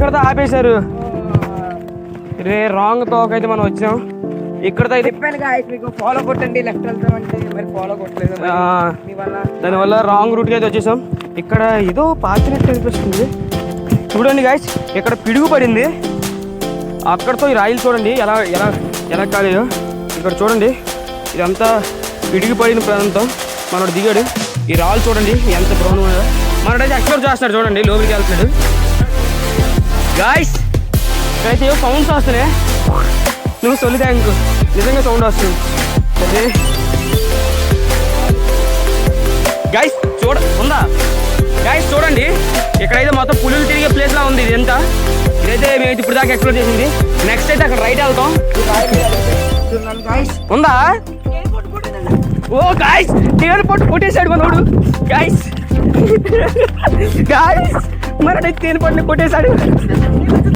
ఇక్కడతో ఆపేశారు. రే రాంగ్ తోకైతే మనం వచ్చాం. ఇక్కడతో అయితే మీకు ఫాలో కొట్టండి లెఫ్ట్ వెళ్తామంటే మరి ఫాలో కొట్టలేదు. దానివల్ల రాంగ్ రూట్కి అయితే వచ్చేసాం. ఇక్కడ ఏదో పాతినట్టు అనిపిస్తుంది. చూడండి గాయస్, ఇక్కడ పిడుగు పడింది. అక్కడతో ఈ రాయిలు చూడండి ఎలా ఎలా ఎలా కాలేయో. ఇక్కడ చూడండి, ఇదంతా పిడుగు పడిన ప్రాంతం. మనోడు దిగాడు. ఈ రాళ్ళు చూడండి ఎంత బ్రౌన్ ఉన్నాయో. మనోడైతే ఎక్స్ప్లోర్ చేస్తున్నాడు చూడండి, లోపలికి వెళ్తున్నాడు. గాయస్ ఇక్కడైతే ఏవో సౌండ్స్ వస్తున్నాయి. నువ్వు సొల్లి థ్యాంక్ నిజంగా సౌండ్ వస్తుంది. అదే గాయస్ ఉందా గాయస్ చూడండి, ఇక్కడైతే మొత్తం పులులు తిరిగే ప్లేస్ లా ఉంది. ఇదంతా ఇదైతే మేమైతే ఇప్పుడు దాకా ఎక్స్ప్లోర్ చేసింది. నెక్స్ట్ అయితే అక్కడ రైట్ వెళ్తాం. ఉందా? ఓ గాయస్ తేను పట్టు కొట్టేశాడు మనోడు. గాయస్ గాయస్ మనోడు తేను పట్టుని కొట్టేశాడు.